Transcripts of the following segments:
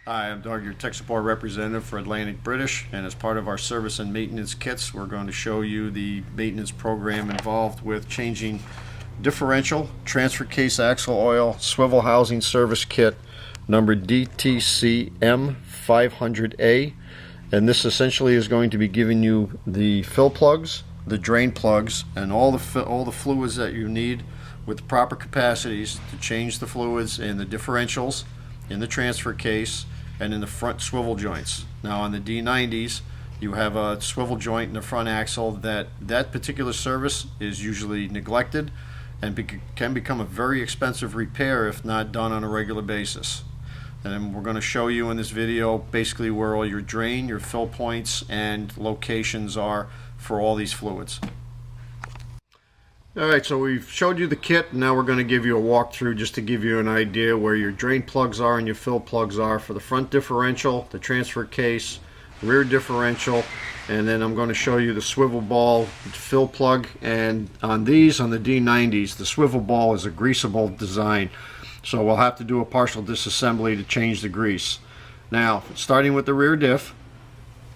Hi, I'm Doug, your tech support representative for Atlantic British, and as part of our service and maintenance kits, we're going to show you the maintenance program involved with changing differential, transfer case axle oil, swivel housing service kit number DTCM500A, and this essentially is going to be giving you the fill plugs, the drain plugs, and all the fluids that you need with the proper capacities to change the fluids in the differentials, in the transfer case, and in the front swivel joints. Now on the D90s, you have a swivel joint in the front axle that particular service is usually neglected and can become a very expensive repair if not done on a regular basis. And we're going to show you in this video basically where all your drain, your fill points, and locations are for all these fluids. Alright, so we've showed you the kit, and now we're going to give you a walkthrough just to give you an idea where your drain plugs are and your fill plugs are for the front differential, the transfer case, rear differential, and then I'm going to show you the swivel ball fill plug. And on these, on the D90s, the swivel ball is a greasable design, so we'll have to do a partial disassembly to change the grease. Now, starting with the rear diff,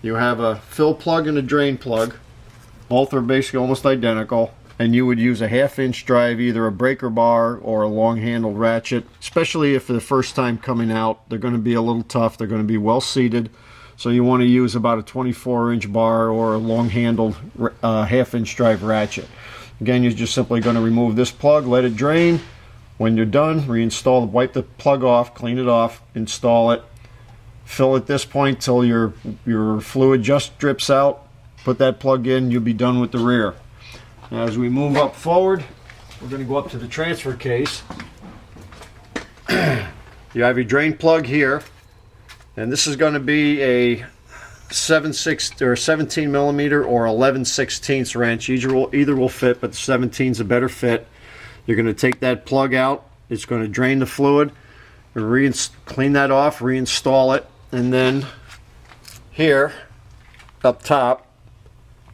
you have a fill plug and a drain plug. Both are basically almost identical. And you would use a 1/2-inch drive, either a breaker bar or a long-handled ratchet, especially if for the first time coming out. They're going to be a little tough. They're going to be well seated, so you want to use about a 24-inch bar or a long-handled 1/2-inch drive ratchet. Again, you're just simply going to remove this plug, let it drain. When you're done, reinstall, wipe the plug off, clean it off, install it, fill at this point till your fluid just drips out. Put that plug in, you'll be done with the rear. Now, as we move up forward, we're going to go up to the transfer case. You have your drain plug here, and this is going to be a 17 millimeter or 11/16 wrench. Either will fit, but the 17's a better fit. You're going to take that plug out. It's going to drain the fluid, clean that off, reinstall it, and then here up top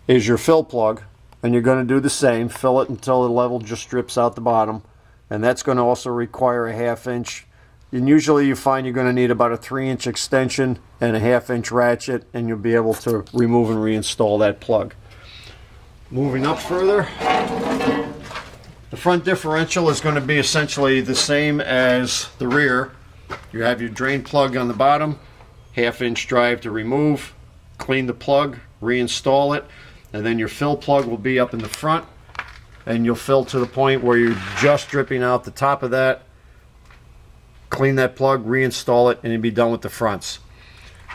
is your fill plug. And you're going to do the same, fill it until the level just drips out the bottom, and that's going to also require a 1/2-inch. And usually you find you're going to need about a 3-inch extension and a 1/2-inch ratchet, and you'll be able to remove and reinstall that plug. Moving up further, the front differential is going to be essentially the same as the rear. You have your drain plug on the bottom, 1/2-inch drive to remove, clean the plug, reinstall it. And then your fill plug will be up in the front, and you'll fill to the point where you're just dripping out the top of that. Clean that plug, reinstall it, and you'll be done with the fronts.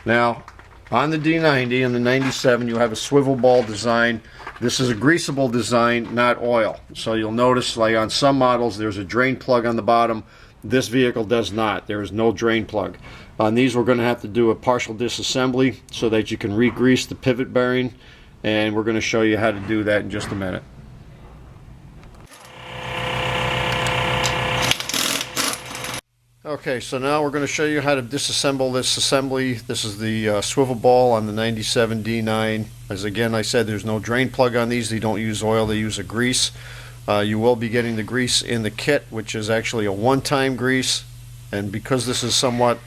Now, on the D90 and the 97, you have a swivel ball design. This is a greasable design, not oil. So you'll notice, like on some models, there's a drain plug on the bottom. This vehicle does not. There is no drain plug. On these, we're going to have to do a partial disassembly so that you can re-grease the pivot bearing. And we're going to show you how to do that in just a minute. Okay, so now we're going to show you how to disassemble this assembly. This is the swivel ball on the 97 D9. As again I said, there's no drain plug on these. They don't use oil, they use a grease. You will be getting the grease in the kit, which is actually a one-time grease. And because this is somewhat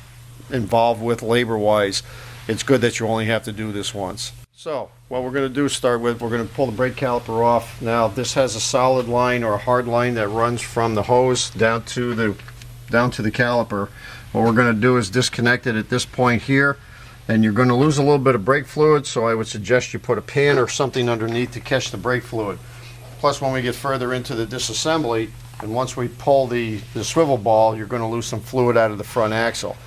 involved with labor-wise, it's good that you only have to do this once. So what we're going to do is we're going to pull the brake caliper off. Now this has a solid line or a hard line that runs from the hose down to the caliper. What we're going to do is disconnect it at this point here, and you're going to lose a little bit of brake fluid, so I would suggest you put a pan or something underneath to catch the brake fluid. Plus, when we get further into the disassembly, and once we pull the swivel ball, you're going to lose some fluid out of the front axle.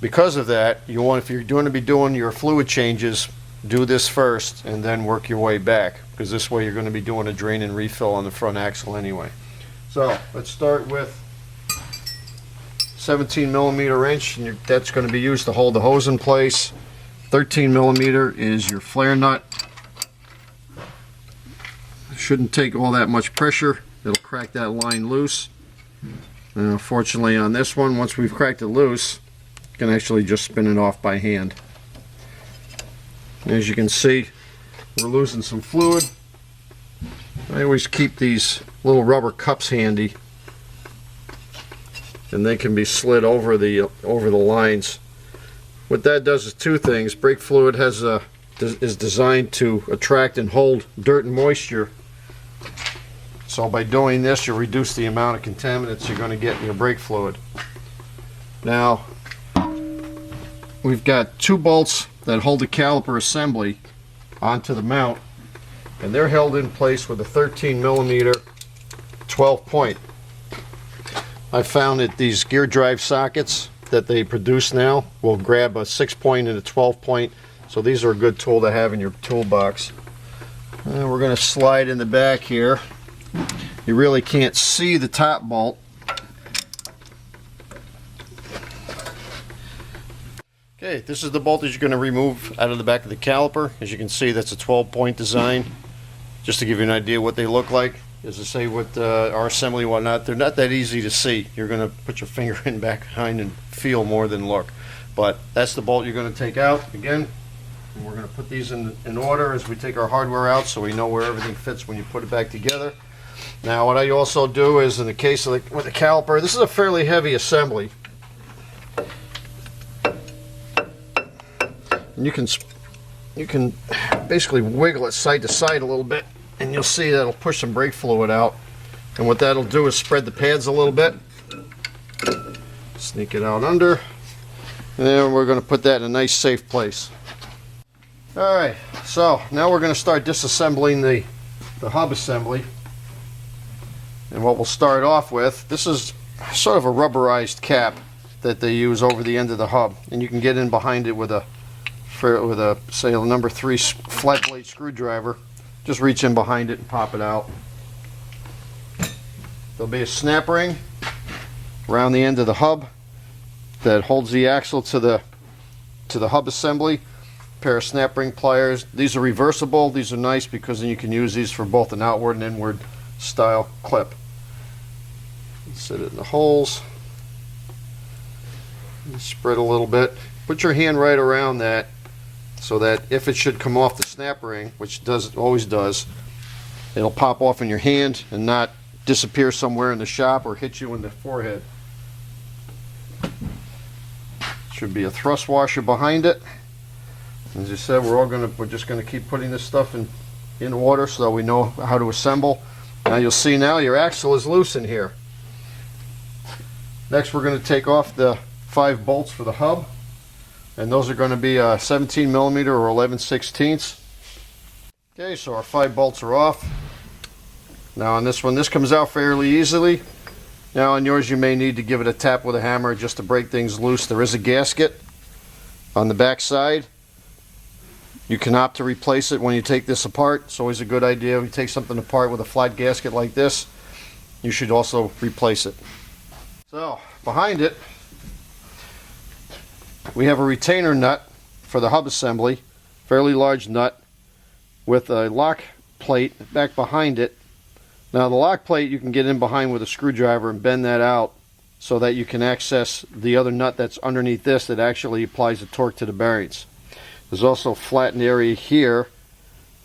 Because of that, if you're going to be doing your fluid changes, do this first and then work your way back, because this way you're going to be doing a drain and refill on the front axle anyway. So let's start with 17 millimeter wrench, and that's going to be used to hold the hose in place. 13 millimeter is your flare nut. Shouldn't take all that much pressure. It'll crack that line loose. And unfortunately on this one, once we've cracked it loose, you can actually just spin it off by hand. As you can see, we're losing some fluid. I always keep these little rubber cups handy, and they can be slid over the lines What that does is two things. Brake fluid is designed to attract and hold dirt and moisture. So by doing this, you reduce the amount of contaminants you're going to get in your brake fluid. Now, we've got two bolts that hold the caliper assembly onto the mount, and they're held in place with a 13mm 12 point. I found that these gear drive sockets that they produce now will grab a 6 point and a 12 point, so these are a good tool to have in your toolbox. And we're going to slide in the back here. You really can't see the top bolt. Okay, this is the bolt that you're going to remove out of the back of the caliper. As you can see, that's a 12-point design. Just to give you an idea what they look like, as I say, with our assembly and whatnot, they're not that easy to see. You're going to put your finger in back behind and feel more than look. But that's the bolt you're going to take out. Again, and we're going to put these in order as we take our hardware out, so we know where everything fits when you put it back together. Now, what I also do is, in the case of with the caliper, this is a fairly heavy assembly. And you can basically wiggle it side to side a little bit, and you'll see that'll push some brake fluid out. And what that'll do is spread the pads a little bit. Sneak it out under. And then we're going to put that in a nice safe place. Alright, so now we're going to start disassembling the hub assembly. And what we'll start off with, this is sort of a rubberized cap that they use over the end of the hub. And you can get in behind it with a say a number 3 flat blade screwdriver. Just reach in behind it and pop it out. There'll be a snap ring around the end of the hub that holds the axle to the hub assembly. A pair of snap ring pliers. These are reversible. These are nice because then you can use these for both an outward and inward style clip. Set it in the holes. Spread a little bit. Put your hand right around that, so that if it should come off the snap ring, which always does, it'll pop off in your hand and not disappear somewhere in the shop or hit you in the forehead. Should be a thrust washer behind it. As I said, we're just gonna keep putting this stuff in order so that we know how to assemble. Now you'll see now your axle is loose in here. Next, we're going to take off the 5 bolts for the hub. And those are going to be 17mm or 11/16. Okay, so our 5 bolts are off. Now on this one, this comes out fairly easily. Now on yours, you may need to give it a tap with a hammer just to break things loose. There is a gasket on the back side. You can opt to replace it when you take this apart. It's always a good idea. If you take something apart with a flat gasket like this, you should also replace it. So behind it, we have a retainer nut for the hub assembly, fairly large nut with a lock plate back behind it. Now the lock plate you can get in behind with a screwdriver and bend that out so that you can access the other nut that's underneath this that actually applies the torque to the bearings. There's also a flattened area here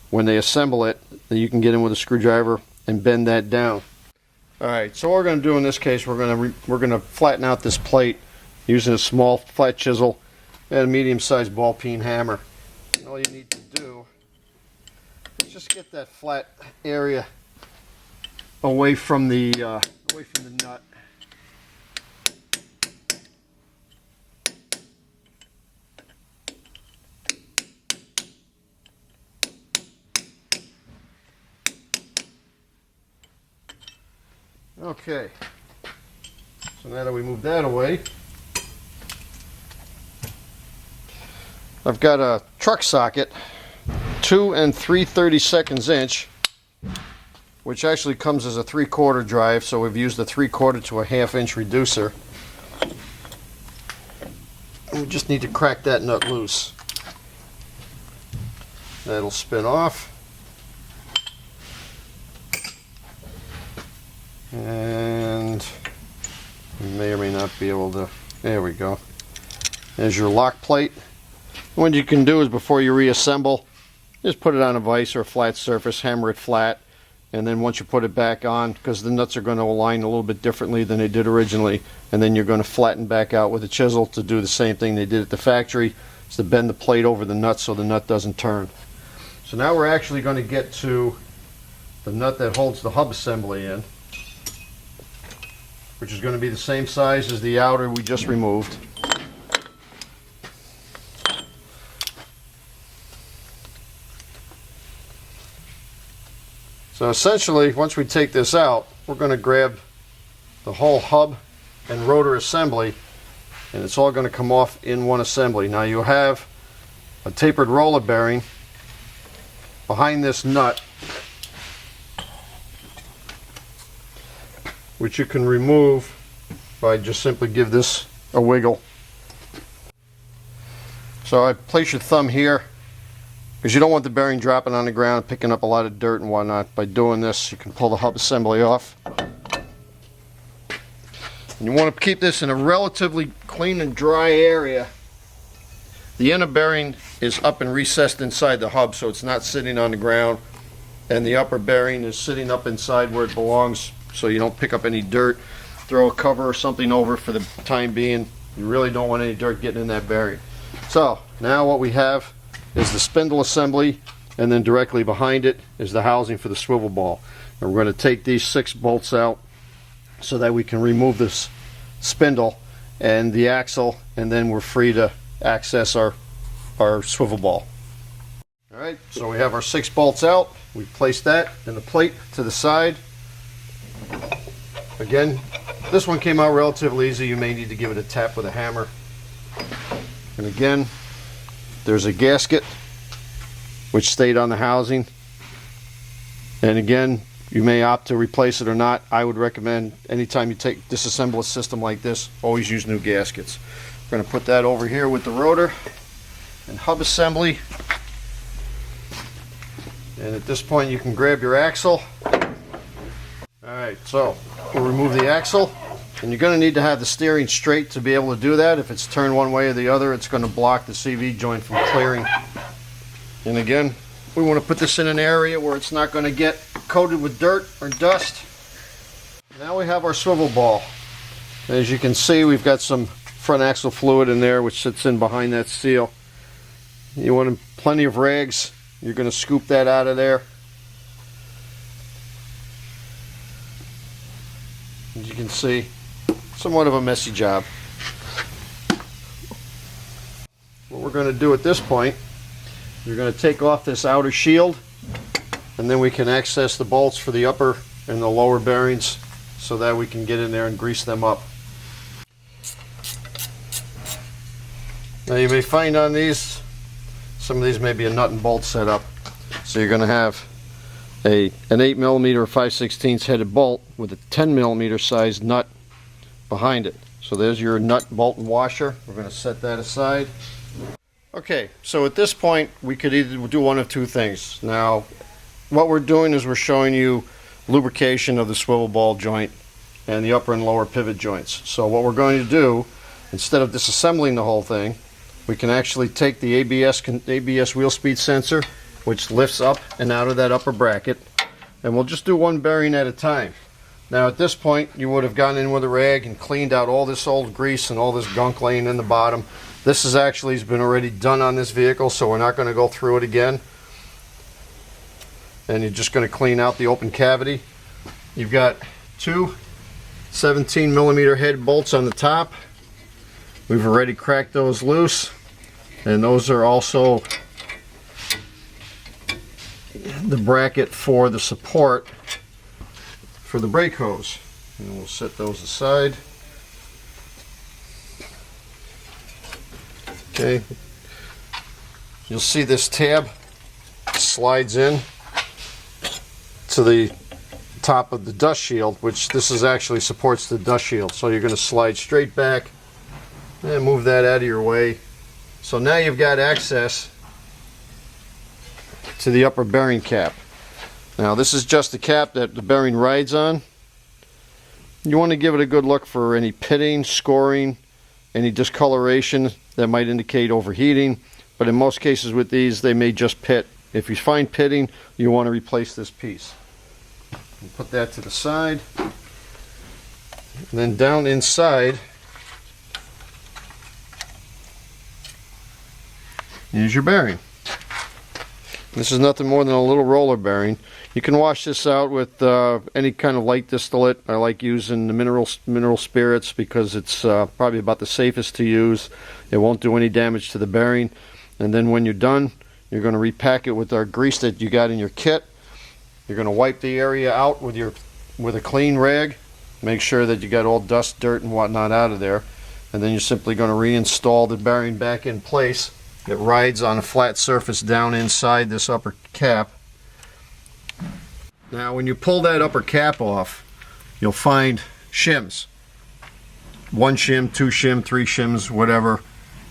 when they assemble it that you can get in with a screwdriver and bend that down. Alright, so what we're going to do in this case, we're going to flatten out this plate using a small flat chisel and a medium-sized ball peen hammer. And all you need to do is just get that flat area away from the nut. Okay, so now that we move that away, I've got a truck socket, 2 3/32 inch, which actually comes as a 3/4 drive, so we've used a 3/4 to a 1/2 inch reducer. And we just need to crack that nut loose. That'll spin off. And you may or may not be able to, there we go. There's your lock plate. What you can do is before you reassemble, just put it on a vise or a flat surface, hammer it flat, and then once you put it back on, because the nuts are going to align a little bit differently than they did originally, and then you're going to flatten back out with a chisel to do the same thing they did at the factory, is to bend the plate over the nut so the nut doesn't turn. So now we're actually going to get to the nut that holds the hub assembly in, which is going to be the same size as the outer we just removed. So essentially, once we take this out, we're going to grab the whole hub and rotor assembly, and it's all going to come off in one assembly. Now you have a tapered roller bearing behind this nut, which you can remove by just simply give this a wiggle. So I place your thumb here, because you don't want the bearing dropping on the ground, picking up a lot of dirt and whatnot. By doing this, you can pull the hub assembly off. And you want to keep this in a relatively clean and dry area. The inner bearing is up and recessed inside the hub, so it's not sitting on the ground. And the upper bearing is sitting up inside where it belongs, so you don't pick up any dirt. Throw a cover or something over for the time being. You really don't want any dirt getting in that bearing. So now what we have is the spindle assembly, and then directly behind it is the housing for the swivel ball. And we're going to take these 6 bolts out so that we can remove this spindle and the axle, and then we're free to access our swivel ball. Alright, so we have our 6 bolts out. We place that in the plate to the side. Again, this one came out relatively easy. You may need to give it a tap with a hammer. And again, there's a gasket which stayed on the housing, and again, you may opt to replace it or not. I would recommend anytime you disassemble a system like this, always use new gaskets. We're going to put that over here with the rotor and hub assembly, and at this point you can grab your axle. Alright, so we'll remove the axle. And you're going to need to have the steering straight to be able to do that. If it's turned one way or the other, it's going to block the CV joint from clearing. And again, we want to put this in an area where it's not going to get coated with dirt or dust. Now we have our swivel ball. As you can see, we've got some front axle fluid in there which sits in behind that seal. You want plenty of rags. You're going to scoop that out of there. As you can see, somewhat of a messy job. What we're going to do at this point, you're going to take off this outer shield, and then we can access the bolts for the upper and the lower bearings so that we can get in there and grease them up. Now you may find on these, some of these may be a nut and bolt setup. So you're going to have an 8mm or 5/16 headed bolt with a 10mm size nut behind it. So there's your nut, bolt, and washer. We're going to set that aside. Okay, so at this point we could either do one of two things. Now what we're doing is we're showing you lubrication of the swivel ball joint and the upper and lower pivot joints. So what we're going to do, instead of disassembling the whole thing, we can actually take the ABS wheel speed sensor, which lifts up and out of that upper bracket, and we'll just do one bearing at a time. Now at this point you would have gone in with a rag and cleaned out all this old grease and all this gunk laying in the bottom. This has actually been already done on this vehicle, so we're not going to go through it again. And you're just going to clean out the open cavity. You've got two 17mm head bolts on the top. We've already cracked those loose, and those are also the bracket for the support for the brake hose. And we'll set those aside. Okay, you'll see this tab slides in to the top of the dust shield, which this is actually supports the dust shield. So you're going to slide straight back and move that out of your way. So now you've got access to the upper bearing cap. Now this is just the cap that the bearing rides on. You want to give it a good look for any pitting, scoring, any discoloration that might indicate overheating, but in most cases with these they may just pit. If you find pitting, you want to replace this piece. Put that to the side. And then down inside is your bearing. This is nothing more than a little roller bearing. You can wash this out with any kind of light distillate. I like using the mineral spirits because it's probably about the safest to use. It won't do any damage to the bearing. And then when you're done, you're going to repack it with our grease that you got in your kit. You're going to wipe the area out with a clean rag. Make sure that you got all dust, dirt, and whatnot out of there. And then you're simply going to reinstall the bearing back in place. It rides on a flat surface down inside this upper cap. Now when you pull that upper cap off, you'll find shims. 1 shim, 2 shim, 3 shims, whatever.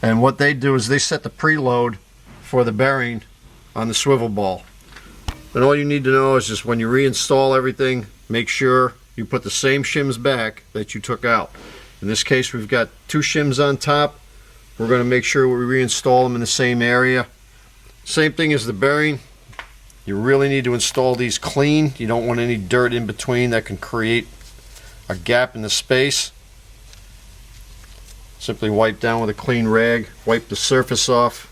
And what they do is they set the preload for the bearing on the swivel ball. And all you need to know is just when you reinstall everything, make sure you put the same shims back that you took out. In this case, we've got 2 shims on top. We're going to make sure we reinstall them in the same area. Same thing as the bearing. You really need to install these clean. You don't want any dirt in between that can create a gap in the space. Simply wipe down with a clean rag, wipe the surface off.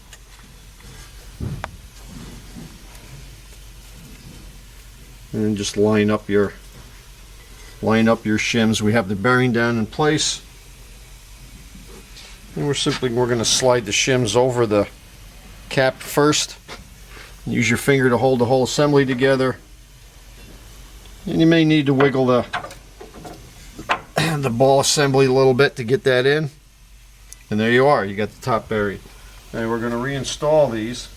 And then just line up your shims. We have the bearing down in place. And we're going to slide the shims over the cap first. Use your finger to hold the whole assembly together. And you may need to wiggle the ball assembly a little bit to get that in. And there you are, you got the top bearing. And we're going to reinstall these.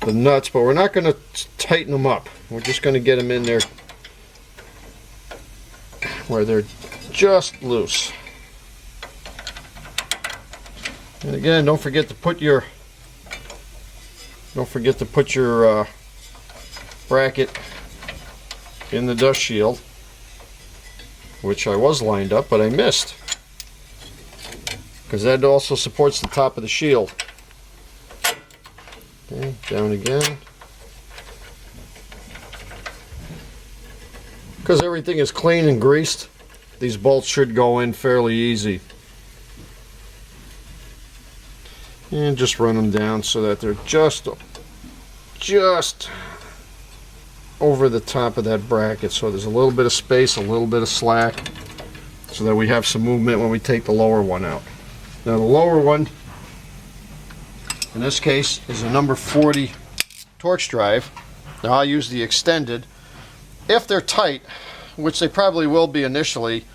The nuts, but we're not going to tighten them up. We're just going to get them in there where they're just loose. And again, don't forget to put your bracket in the dust shield, which I was lined up, but I missed, because that also supports the top of the shield. Okay, down again. Because everything is clean and greased, these bolts should go in fairly easy. And just run them down so that they're just over the top of that bracket, so there's a little bit of space, a little bit of slack, so that we have some movement when we take the lower one out. Now the lower one, in this case, is a number 40 Torx drive. Now I'll use the extended. If they're tight, which they probably will be initially,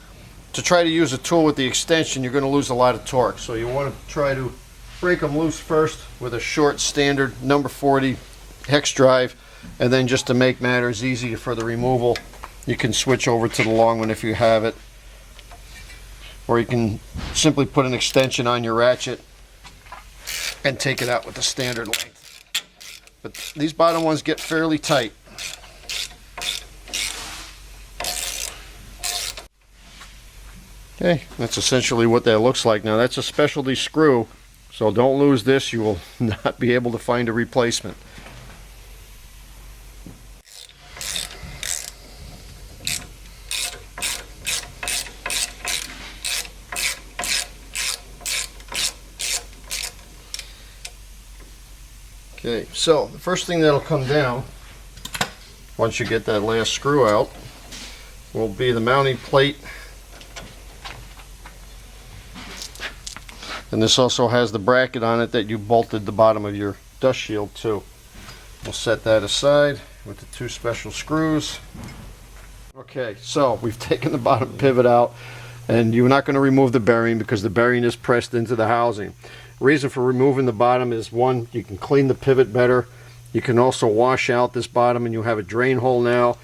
to try to use a tool with the extension, you're going to lose a lot of torque. So you want to try to break them loose first with a short standard number 40 hex drive, and then just to make matters easy for the removal, you can switch over to the long one if you have it, or you can simply put an extension on your ratchet and take it out with the standard length. But these bottom ones get fairly tight. Okay, that's essentially what that looks like. Now that's a specialty screw, so don't lose this. You will not be able to find a replacement. Okay, so the first thing that'll come down once you get that last screw out will be the mounting plate. And this also has the bracket on it that you bolted the bottom of your dust shield to. We'll set that aside with the 2 special screws. Okay, so we've taken the bottom pivot out, and you're not going to remove the bearing because the bearing is pressed into the housing. The reason for removing the bottom is, one, you can clean the pivot better. You can also wash out this bottom, and you have a drain hole now.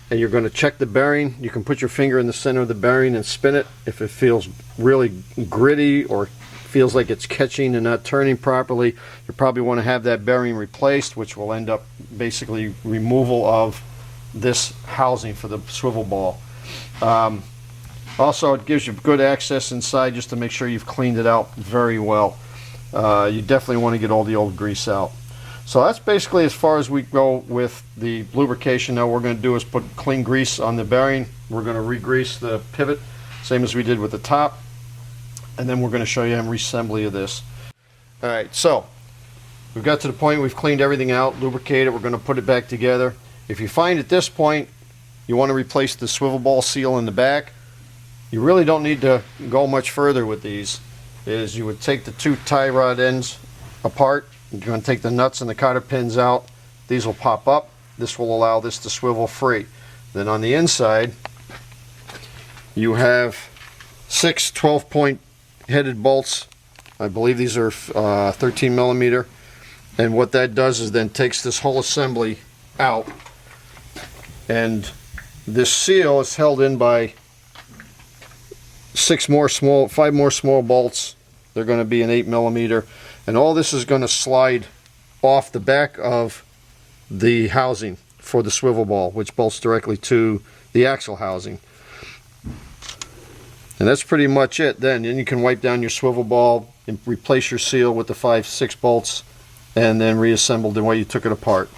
And you're going to check the bearing. You can put your finger in the center of the bearing and spin it. If it feels really gritty or feels like it's catching and not turning properly, you probably want to have that bearing replaced, which will end up basically removal of this housing for the swivel ball. Also, it gives you good access inside just to make sure you've cleaned it out very well. You definitely want to get all the old grease out. So that's basically as far as we go with the lubrication. Now what we're going to do is put clean grease on the bearing. We're going to re-grease the pivot, same as we did with the top. And then we're going to show you a reassembly of this. Alright, so we've got to the point we've cleaned everything out, lubricated. We're going to put it back together. If you find at this point you want to replace the swivel ball seal in the back, you really don't need to go much further with these. Is you would take the two tie rod ends apart. You're going to take the nuts and the cotter pins out. These will pop up. This will allow this to swivel free. Then on the inside you have 6 12-point headed bolts. I believe these are 13 millimeter. And what that does is then takes this whole assembly out. And this seal is held in by 5 more small bolts. They're going to be an 8 millimeter, and all this is going to slide off the back of the housing for the swivel ball, which bolts directly to the axle housing. And that's pretty much it. Then you can wipe down your swivel ball and replace your seal with the 5-6 bolts, and then reassemble the way you took it apart.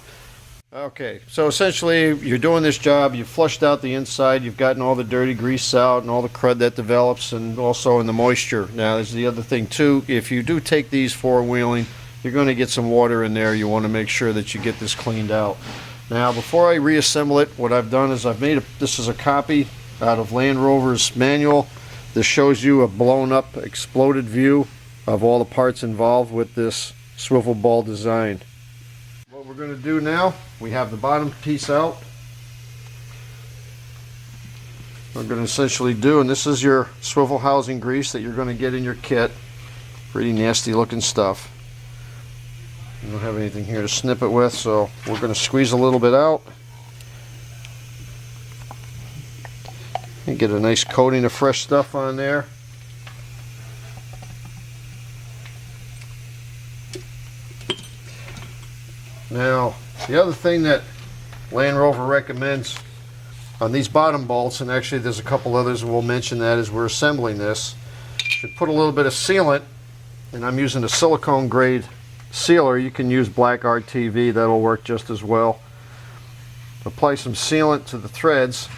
Okay, so essentially you're doing this job, you've flushed out the inside, you've gotten all the dirty grease out and all the crud that develops, and also in the moisture. Now there's the other thing too, if you do take these four-wheeling, you're going to get some water in there. You want to make sure that you get this cleaned out. Now before I reassemble it, what I've done is I've made this is a copy out of Land Rover's manual. This shows you a blown up, exploded view of all the parts involved with this swivel ball design. What we're going to do now, we have the bottom piece out. We're going to essentially do, and this is your swivel housing grease that you're going to get in your kit. Pretty nasty looking stuff. We don't have anything here to snip it with, so we're going to squeeze a little bit out and get a nice coating of fresh stuff on there. Now, the other thing that Land Rover recommends on these bottom bolts, and actually there's a couple others we'll mention that as we're assembling this, should put a little bit of sealant, and I'm using a silicone grade sealer. You can use black RTV, that'll work just as well. Apply some sealant to the threads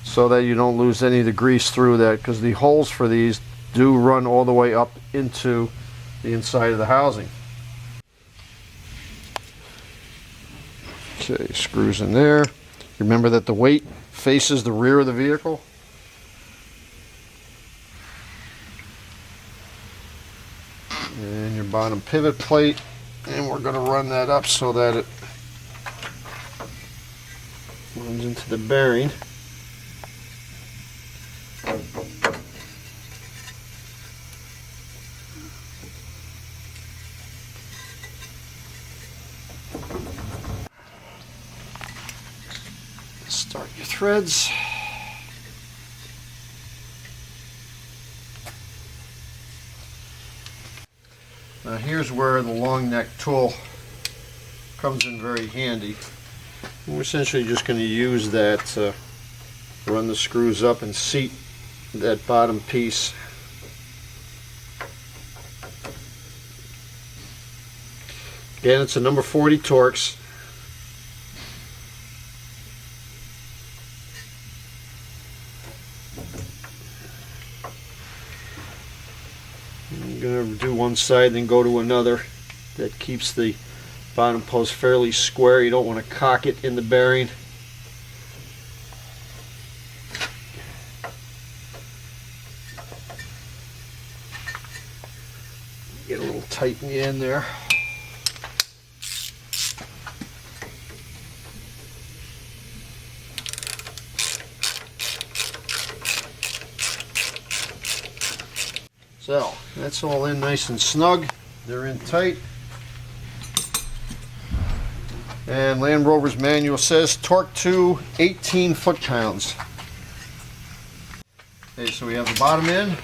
so that you don't lose any of the grease through that, because the holes for these do run all the way up into the inside of the housing. Okay, screws in there. Remember that the weight faces the rear of the vehicle. And your bottom pivot plate, and we're going to run that up so that it runs into the bearing. Start your threads. Now here's where the long neck tool comes in very handy. We're essentially just going to use that to run the screws up and seat that bottom piece. Again, it's a number 40 Torx. I'm going to do one side, then go to another. That keeps the bottom post fairly square. You don't want to cock it in the bearing. Get a little tight in the end there. So that's all in nice and snug. They're in tight. And Land Rover's manual says torque to 18 foot-pounds. Okay, so we have the bottom in.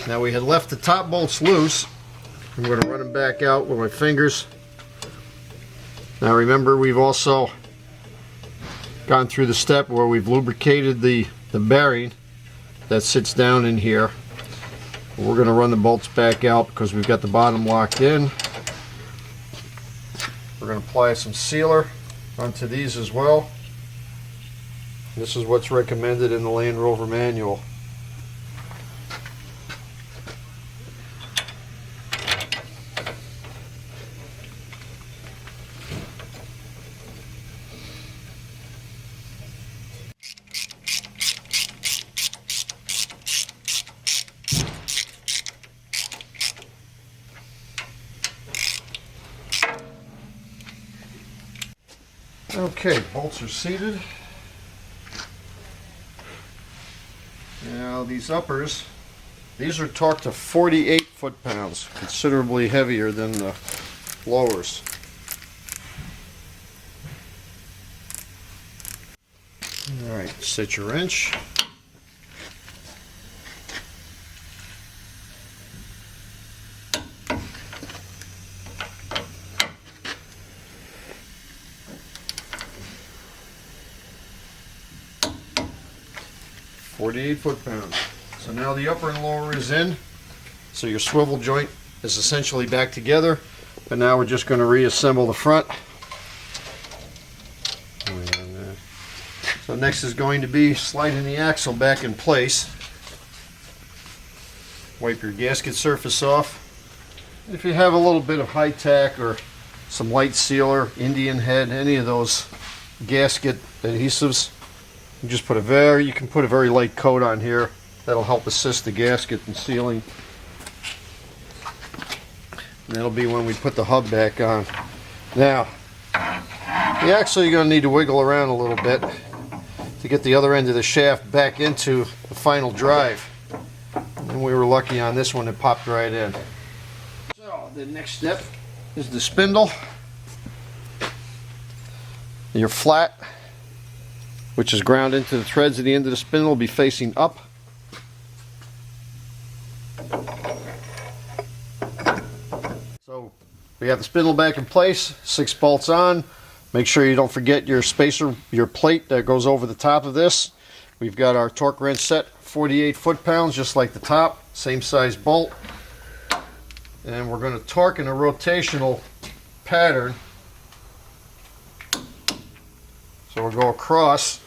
Now we had left the top bolts loose. I'm going to run them back out with my fingers. Now remember, we've also gone through the step where we've lubricated the bearing that sits down in here. We're going to run the bolts back out because we've got the bottom locked in. We're going to apply some sealer onto these as well. This is what's recommended in the Land Rover manual. Okay, bolts are seated. Now these uppers, these are torqued to 48 foot-pounds, considerably heavier than the lowers. Alright, set your wrench. Foot-pounds. So now the upper and lower is in. So your swivel joint is essentially back together. But now we're just going to reassemble the front. So next is going to be sliding the axle back in place. Wipe your gasket surface off. If you have a little bit of high tack or some light sealer, Indian head, any of those gasket adhesives, you just put you can put a very light coat on here. That'll help assist the gasket in sealing. And that'll be when we put the hub back on. Now, you're actually going to need to wiggle around a little bit to get the other end of the shaft back into the final drive. And we were lucky on this one, it popped right in. So the next step is the spindle. Your flat, which is ground into the threads at the end of the spindle, will be facing up. So we have the spindle back in place, 6 bolts on. Make sure you don't forget your spacer, your plate that goes over the top of this. We've got our torque wrench set, 48 foot-pounds, just like the top, same size bolt. And we're going to torque in a rotational pattern. So we'll go across.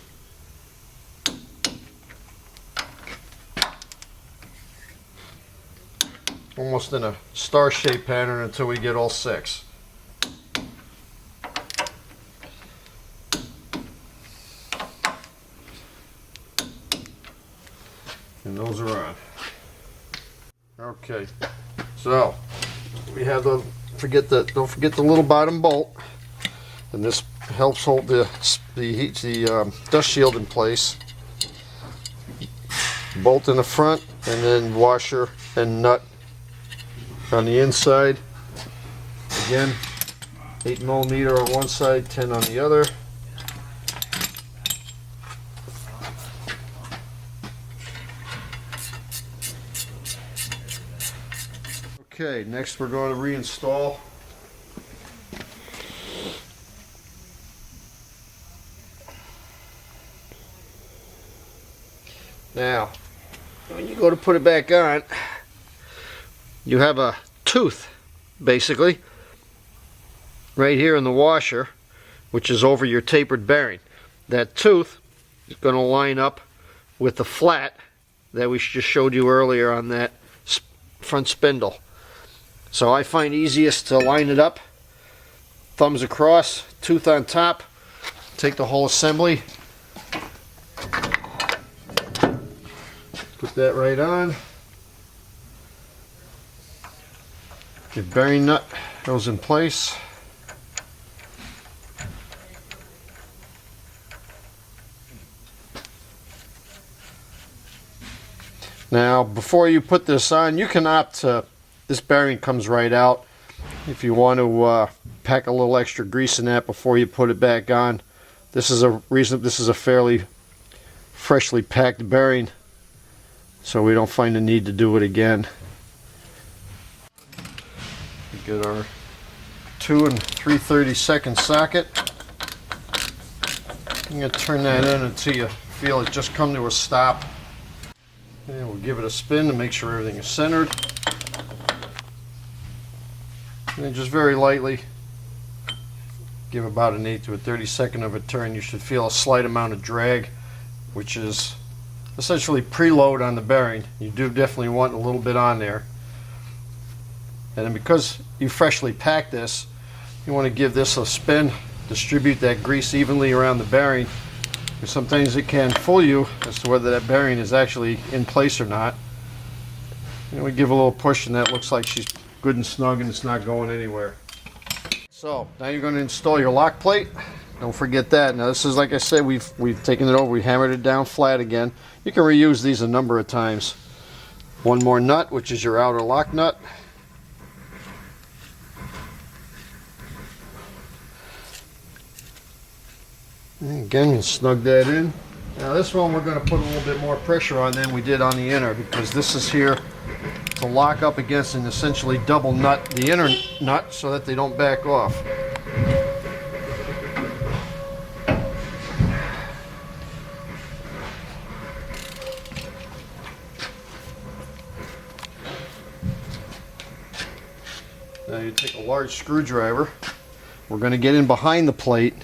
Almost in a star-shaped pattern until we get all 6. And those are on. Okay, so we have the don't forget the little bottom bolt, and this helps hold the dust shield in place. Bolt in the front, and then washer and nut on the inside. Again, 8mm on one side, 10 on the other. Okay, next we're going to reinstall. Now, when you go to put it back on, you have a tooth, basically, right here in the washer, which is over your tapered bearing. That tooth is going to line up with the flat that we just showed you earlier on that front spindle. So I find easiest to line it up, thumbs across, tooth on top, take the whole assembly, put that right on. Your bearing nut goes in place. Now, before you put this on, you can opt to, this bearing comes right out. If you want to pack a little extra grease in that before you put it back on, this is a fairly freshly packed bearing, so we don't find the need to do it again. Get our 2 3/32 socket. I'm going to turn that in until you feel it just come to a stop. And we'll give it a spin to make sure everything is centered. And then just very lightly give about an 1/8 to a 32nd of a turn. You should feel a slight amount of drag, which is essentially preload on the bearing. You do definitely want a little bit on there. And then because you freshly packed this, you want to give this a spin, distribute that grease evenly around the bearing. Because sometimes it can fool you as to whether that bearing is actually in place or not. And we give a little push and that looks like she's good and snug and it's not going anywhere. So now you're going to install your lock plate. Don't forget that. Now this is, like I said, we've taken it over, we hammered it down flat again. You can reuse these a number of times. One more nut, which is your outer lock nut. And again, you snug that in. Now this one we're going to put a little bit more pressure on than we did on the inner, because this is here to lock up against and essentially double nut the inner nut so that they don't back off. Now you take a large screwdriver. We're going to get in behind the plate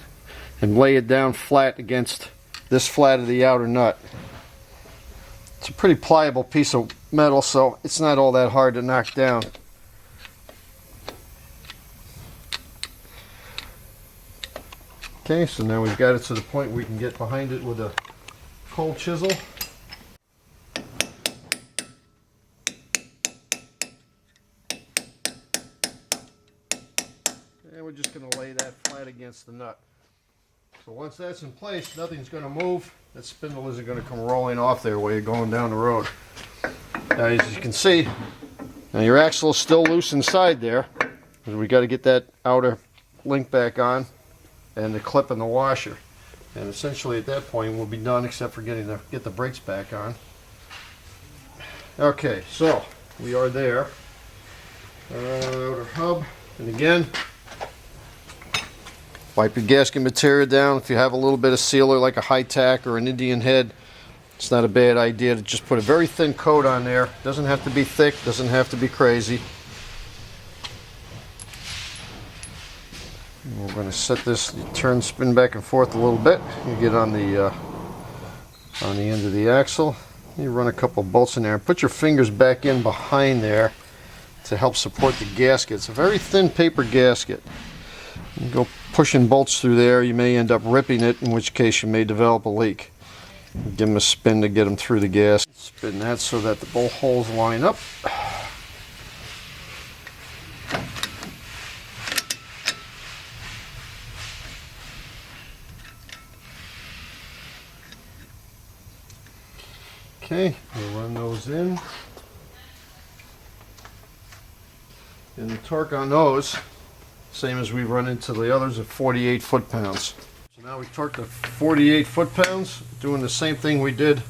and lay it down flat against this flat of the outer nut. It's a pretty pliable piece of metal, so it's not all that hard to knock down. Okay, so now we've got it to the point we can get behind it with a cold chisel. And we're just going to lay that flat against the nut. So once that's in place, nothing's going to move. That spindle isn't going to come rolling off there while you're going down the road. Now, as you can see, now your axle is still loose inside there. We got to get that outer link back on and the clip in the washer. And essentially at that point we'll be done, except for get the brakes back on. Okay, so we are there. Outer hub, and again, wipe your gasket material down. If you have a little bit of sealer like a high tack or an Indian head, it's not a bad idea to just put a very thin coat on there. Doesn't have to be thick, doesn't have to be crazy. And we're going to set this, you turn, spin back and forth a little bit. You get on the end of the axle. You run a couple bolts in there and put your fingers back in behind there to help support the gasket. It's a very thin paper gasket. You go pushing bolts through there, you may end up ripping it, in which case you may develop a leak. Give them a spin to get them through the gas. Spin that so that the bolt holes line up. Okay, we'll run those in. And the torque on those, same as we run into the others, at 48 foot-pounds. So now we torque the 48 foot-pounds, doing the same thing we did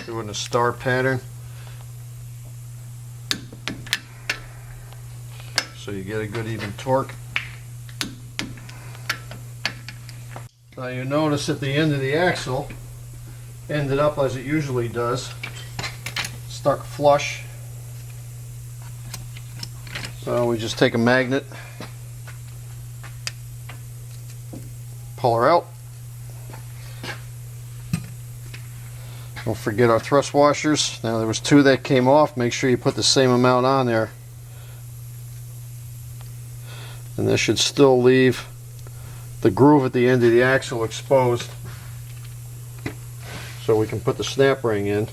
doing a star pattern. So you get a good even torque. Now you notice at the end of the axle ended up as it usually does, stuck flush. So we just take a magnet, pull her out. Don't forget our thrust washers. Now there was 2 that came off. Make sure you put the same amount on there. And this should still leave the groove at the end of the axle exposed, so we can put the snap ring in.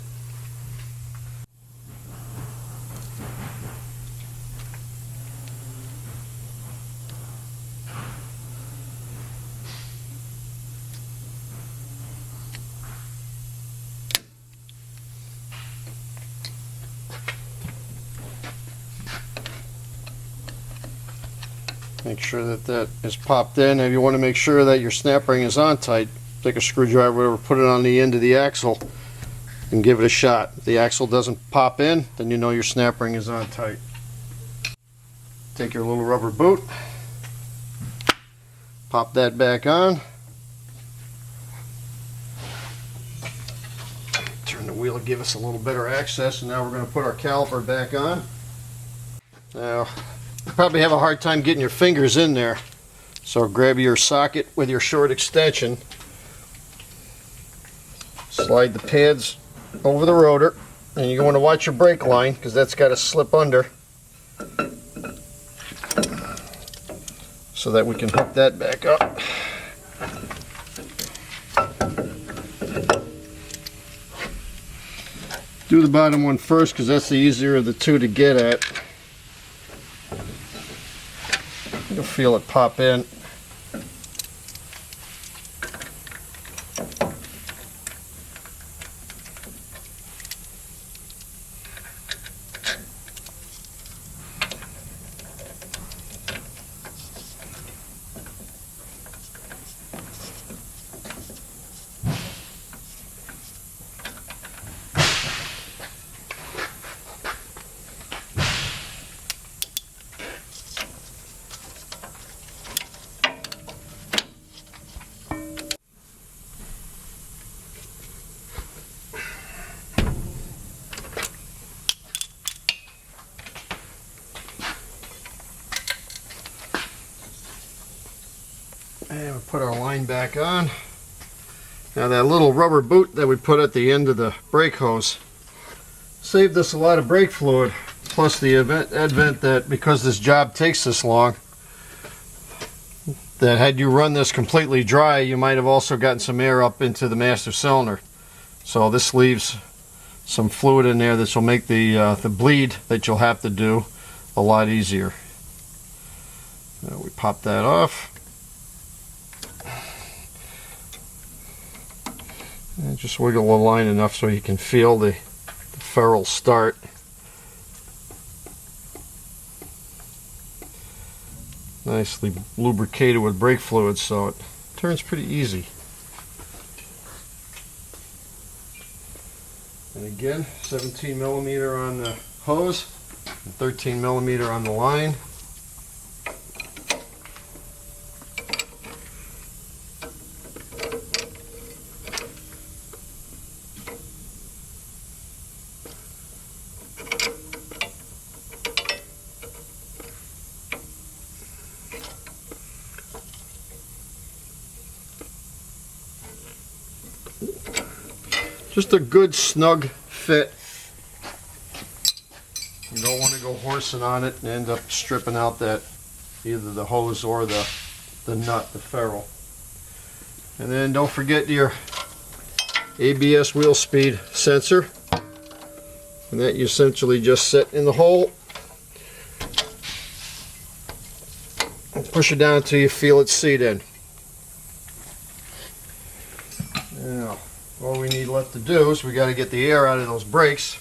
Make sure that that is popped in. If you want to make sure that your snap ring is on tight, take a screwdriver, whatever, put it on the end of the axle and give it a shot. If the axle doesn't pop in, then you know your snap ring is on tight. Take your little rubber boot, pop that back on, turn the wheel to give us a little better access, and now we're going to put our caliper back on. Now, you probably have a hard time getting your fingers in there, so grab your socket with your short extension, slide the pads over the rotor, and you want to watch your brake line because that's got to slip under so that we can hook that back up. Do the bottom one first because that's the easier of the two to get at. You'll feel it pop in. And we'll put our line back on. Now that little rubber boot that we put at the end of the brake hose saved us a lot of brake fluid, plus the advent that because this job takes this long, that had you run this completely dry, you might have also gotten some air up into the master cylinder. So this leaves some fluid in there that will make the bleed that you'll have to do a lot easier. Now we pop that off. And just wiggle the line enough so you can feel the ferrule start. Nicely lubricated with brake fluid, so it turns pretty easy. And again, 17 millimeter on the hose and 13 millimeter on the line. Just a good snug fit. You don't want to go horsing on it and end up stripping out that either the hose or the nut, the ferrule. And then don't forget your ABS wheel speed sensor. And that you essentially just set in the hole and push it down until you feel it seat in. Now, all we need left to do is we got to get the air out of those brakes.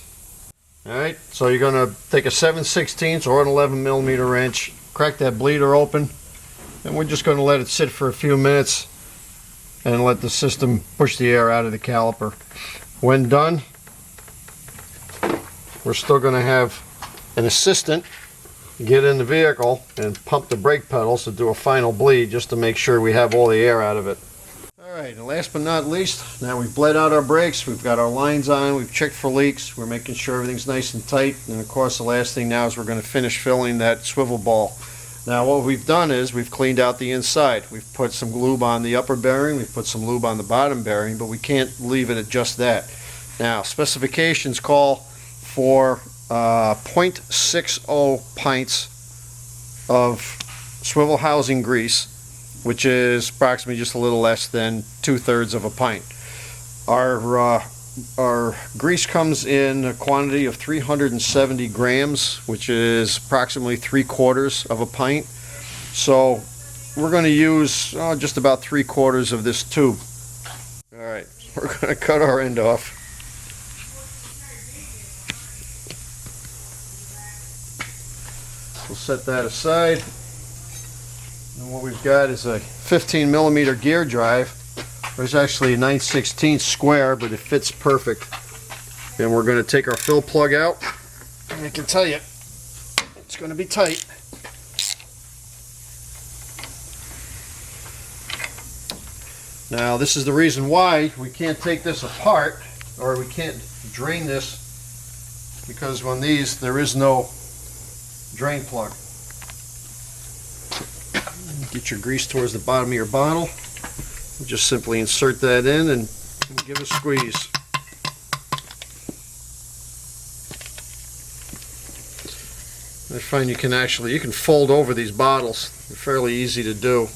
Alright, so you're going to take a 7/16 or an 11 millimeter wrench, crack that bleeder open, and we're just going to let it sit for a few minutes and let the system push the air out of the caliper. When done, we're still going to have an assistant get in the vehicle and pump the brake pedals to do a final bleed just to make sure we have all the air out of it. Alright, and last but not least, now we've bled out our brakes, we've got our lines on, we've checked for leaks, we're making sure everything's nice and tight, and of course the last thing now is we're going to finish filling that swivel ball. Now what we've done is we've cleaned out the inside. We've put some lube on the upper bearing, we've put some lube on the bottom bearing, but we can't leave it at just that. Now specifications call for 0.60 pints of swivel housing grease, which is approximately just a little less than 2/3 of a pint. Our grease comes in a quantity of 370 grams, which is approximately 3/4 of a pint. So we're going to use just about 3/4 of this tube. Alright, we're going to cut our end off. We'll set that aside. And what we've got is a 15 millimeter gear drive There's actually a 9/16 square, but it fits perfect. And we're going to take our fill plug out. And I can tell you, it's going to be tight. Now, this is the reason why we can't take this apart, or we can't drain this, because on these there is no drain plug. Get your grease towards the bottom of your bottle. Just simply insert that in and give a squeeze. I find you can fold over these bottles. They're fairly easy to do.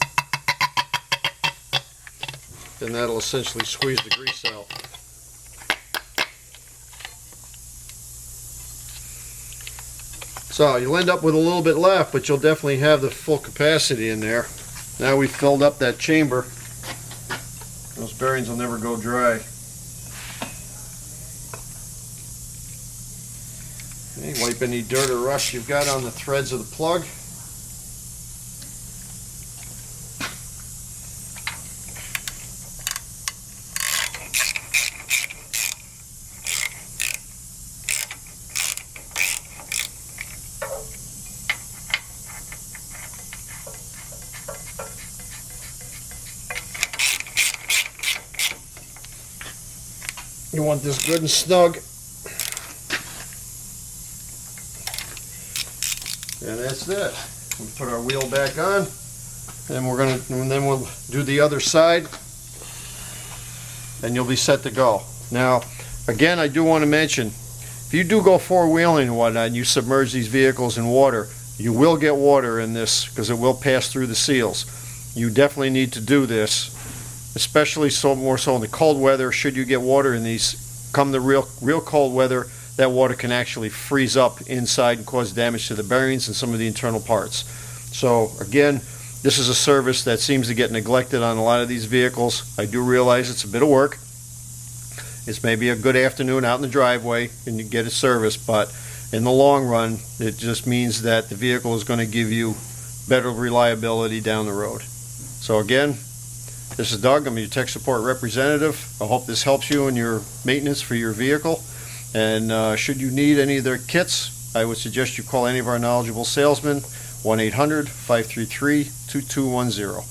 And that'll essentially squeeze the grease out. So you'll end up with a little bit left, but you'll definitely have the full capacity in there. Now we've filled up that chamber. Those bearings will never go dry. Okay, wipe any dirt or rust you've got on the threads of the plug. You want this good and snug. And that's it. We put our wheel back on, and then we'll do the other side, and you'll be set to go. Now, again, I do want to mention, if you do go four-wheeling and whatnot, and you submerge these vehicles in water, you will get water in this because it will pass through the seals. You definitely need to do this, especially more so in the cold weather. Should you get water in these, come the real cold weather, that water can actually freeze up inside and cause damage to the bearings and some of the internal parts. So again, this is a service that seems to get neglected on a lot of these vehicles. I do realize it's a bit of work. It's maybe a good afternoon out in the driveway and you get it serviced, but in the long run, it just means that the vehicle is going to give you better reliability down the road. So again, this is Doug. I'm your tech support representative. I hope this helps you in your maintenance for your vehicle. And should you need any of their kits, I would suggest you call any of our knowledgeable salesmen, 1-800-533-2210.